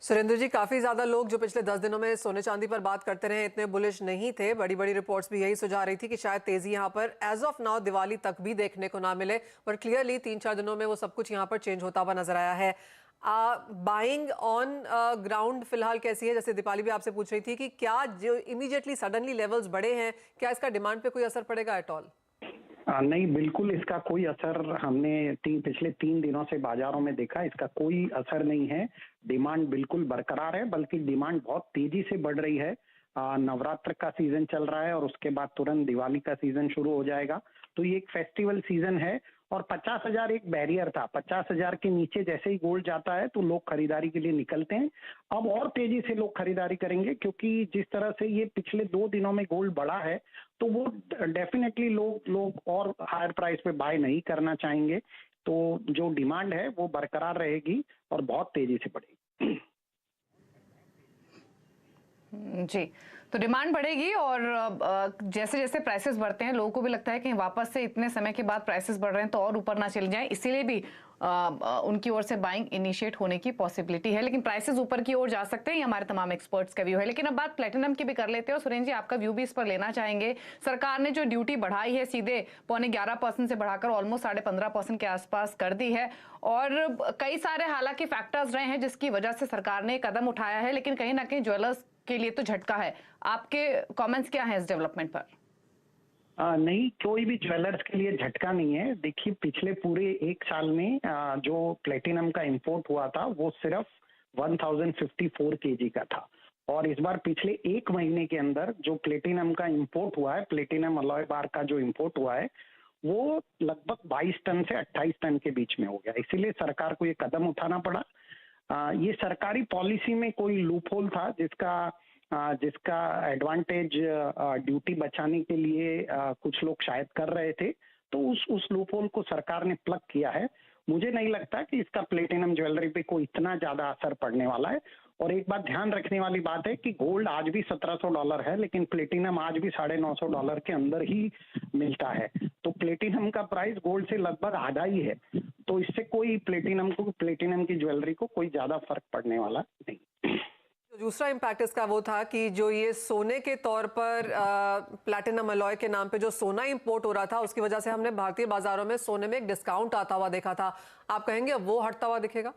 सुरेंद्र जी, काफी ज्यादा लोग जो पिछले 10 दिनों में सोने चांदी पर बात करते रहे इतने बुलिश नहीं थे। बड़ी बड़ी रिपोर्ट्स भी यही सुझा रही थी कि शायद तेजी यहाँ पर एज ऑफ नाउ दिवाली तक भी देखने को ना मिले, पर क्लियरली 3-4 दिनों में वो सब कुछ यहाँ पर चेंज होता हुआ नजर आया है। बाइंग ऑन ग्राउंड फिलहाल कैसी है? जैसे दीपाली भी आपसे पूछ रही थी कि क्या जो इमीडिएटली सडनली लेवल्स बढ़े हैं, क्या इसका डिमांड पे कोई असर पड़ेगा एट ऑल? नहीं, बिल्कुल इसका कोई असर हमने पिछले 3 दिनों से बाजारों में देखा, इसका कोई असर नहीं है। डिमांड बिल्कुल बरकरार है, बल्कि डिमांड बहुत तेजी से बढ़ रही है। नवरात्र का सीजन चल रहा है और उसके बाद तुरंत दिवाली का सीजन शुरू हो जाएगा, तो ये एक फेस्टिवल सीजन है। और 50,000 एक बैरियर था, 50,000 के नीचे जैसे ही गोल्ड जाता है तो लोग खरीदारी के लिए निकलते हैं। अब और तेजी से लोग खरीदारी करेंगे, क्योंकि जिस तरह से ये पिछले 2 दिनों में गोल्ड बढ़ा है, तो वो डेफिनेटली लोग और हायर प्राइस पे बाय नहीं करना चाहेंगे। तो जो डिमांड है वो बरकरार रहेगी और बहुत तेजी से बढ़ेगी। जी, तो डिमांड बढ़ेगी और जैसे जैसे प्राइसेस बढ़ते हैं लोगों को भी लगता है कि वापस से इतने समय के बाद प्राइसेस बढ़ रहे हैं तो और ऊपर ना चले जाएं, इसीलिए भी उनकी ओर से बाइंग इनिशिएट होने की पॉसिबिलिटी है। लेकिन प्राइसेस ऊपर की ओर जा सकते हैं, ये हमारे तमाम एक्सपर्ट्स का व्यू है। लेकिन अब बात प्लेटिनम की भी कर लेते हैं और सुरेंद्र जी आपका व्यू भी इस पर लेना चाहेंगे। सरकार ने जो ड्यूटी बढ़ाई है सीधे 11.25% से बढ़ाकर ऑलमोस्ट 15.5% के आसपास कर दी है, और कई सारे हालांकि फैक्टर्स रहे हैं जिसकी वजह से सरकार ने कदम उठाया है, लेकिन कहीं ना कहीं ज्वेलर्स के लिए तो झटका है। आपके कमेंट्स क्या हैं इस डेवलपमेंट पर? नहीं, कोई भी ज्वेलर्स के लिए झटका नहीं है। देखिए, पिछले पूरे 1 साल में जो प्लेटिनम का इंपोर्ट हुआ था वो सिर्फ 1054 केजी का था, और इस बार पिछले 1 महीने के अंदर जो प्लेटिनम का इंपोर्ट हुआ है, प्लेटिनम अलॉय बार का जो इंपोर्ट हुआ है, वो लगभग 22 टन से 28 टन के बीच में हो गया। इसीलिए सरकार को ये कदम उठाना पड़ा। ये सरकारी पॉलिसी में कोई लूपहोल था जिसका एडवांटेज ड्यूटी बचाने के लिए कुछ लोग शायद कर रहे थे, तो उस लूपहोल को सरकार ने प्लग किया है। मुझे नहीं लगता कि इसका प्लेटिनम ज्वेलरी पे कोई इतना ज्यादा असर पड़ने वाला है। और एक बात ध्यान रखने वाली बात है कि गोल्ड आज भी $1,700 है, लेकिन प्लेटिनम आज भी $950 के अंदर ही मिलता है। तो प्लेटिनम का प्राइस गोल्ड से लगभग आधा ही है, तो इससे कोई प्लेटिनम की ज्वेलरी को कोई ज्यादा फर्क पड़ने वाला नहीं। दूसरा इम्पैक्ट इसका वो था कि जो ये सोने के तौर पर प्लैटिनम अलॉय के नाम पे जो सोना इंपोर्ट हो रहा था, उसकी वजह से हमने भारतीय बाजारों में सोने में एक डिस्काउंट आता हुआ देखा था। आप कहेंगे अब वो हटता हुआ दिखेगा?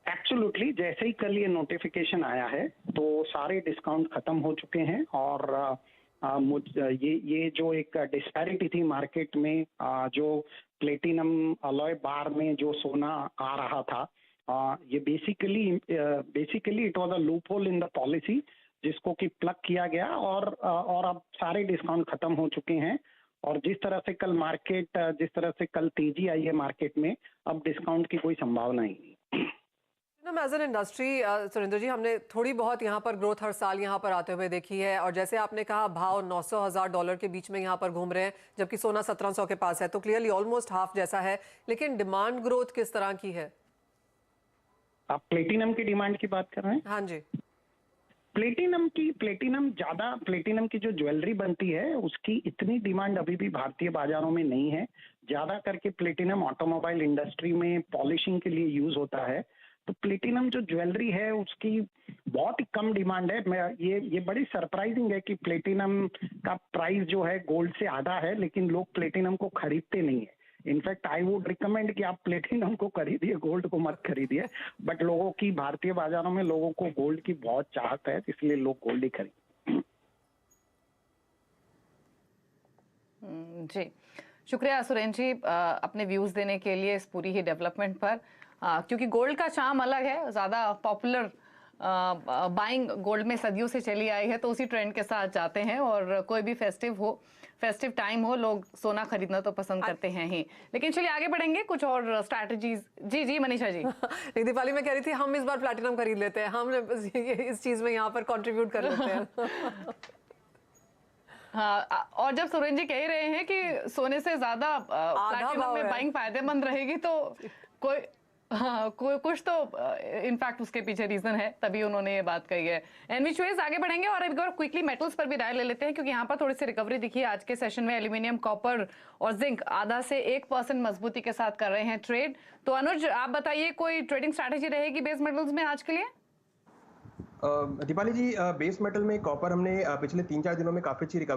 एब्सोल्युटली, जैसे ही कल ये नोटिफिकेशन आया है तो सारे डिस्काउंट खत्म हो चुके हैं। और ये जो एक डिस्पैरिटी थी मार्केट में, जो प्लेटिनम अलॉय बार में जो सोना आ रहा था, ये basically it was a loop hole in the policy, जिसको कि प्लग किया गया। और अब सारे डिस्काउंट खत्म हो चुके हैं। और जिस तरह से कल तेजी आई है मार्केट में, अब डिस्काउंट की कोई संभावना ही नहीं। एज एन इंडस्ट्री सुरेंद्र जी, हमने थोड़ी बहुत यहाँ पर ग्रोथ हर साल यहाँ पर आते हुए देखी है, और जैसे आपने कहा भाव $900,000 के बीच में यहाँ पर घूम रहे हैं, जबकि सोना 1700 के पास है, तो क्लियरली ऑलमोस्ट हाफ जैसा है। लेकिन डिमांड ग्रोथ किस तरह की है? आप प्लेटिनम की डिमांड की बात कर रहे हैं? हाँ जी। प्लेटिनम की जो ज्वेलरी बनती है उसकी इतनी डिमांड अभी भी भारतीय बाजारों में नहीं है। ज्यादा करके प्लेटिनम ऑटोमोबाइल इंडस्ट्री में पॉलिशिंग के लिए यूज होता है, तो प्लेटिनम जो ज्वेलरी है उसकी बहुत ही कम डिमांड है। ये बड़ी सरप्राइजिंग है कि प्लेटिनम का प्राइस जो है गोल्ड से आधा है, लेकिन लोग प्लेटिनम को खरीदते नहीं है। इनफैक्ट आई वुड रिकमेंड कि आप प्लेटिनम को खरीदिए, गोल्ड को मत खरीदिए। बट भारतीय बाजारों में लोगों को गोल्ड की बहुत चाहत है, इसलिए लोग गोल्ड ही खरीदते। जी, शुक्रिया सुरेंद्र जी अपने व्यूज देने के लिए इस पूरी ही डेवलपमेंट पर। क्योंकि गोल्ड का चार्म अलग है, ज़्यादा पॉपुलर बाइंग गोल्ड में सदियों से चली आई है, तो उसी ट्रेंड के साथ जाते हैं। और कोई भी फेस्टिव टाइम हो, लोग सोना खरीदना तो पसंद करते हैं ही। लेकिन चलिए आगे बढ़ेंगे, कुछ और स्ट्रैटेजीज। जी मनीषा जी। दीपाली मैं कह रही थी हम इस बार प्लैटिनम खरीद लेते हैं, हम इस चीज में यहाँ पर कंट्रीब्यूट कर लेते हैं। हाँ, और जब सुरेंद्र जी कह रहे हैं कि सोने से ज्यादा प्लैटिनम में बाइंग फायदेमंद रहेगी, तो कोई कुछ तो इनफैक्ट उसके पीछे रीजन है, तभी उन्होंने ये बात कही है। एनविचवेज आगे बढ़ेंगे और एक बार क्विकली मेटल्स पर भी राय ले लेते हैं, क्योंकि यहाँ पर थोड़ी सी रिकवरी दिखी आज के सेशन में। एल्यूमिनियम, कॉपर और जिंक आधा से 1% मजबूती के साथ कर रहे हैं ट्रेड। तो अनुज, आप बताइए कोई ट्रेडिंग स्ट्रैटेजी रहेगी बेस मेटल्स में आज के लिए? दीपाली जी, बेस मेटल में कॉपर हमने पिछले 3-4 दिनों में काफ़ी अच्छी रिकवरी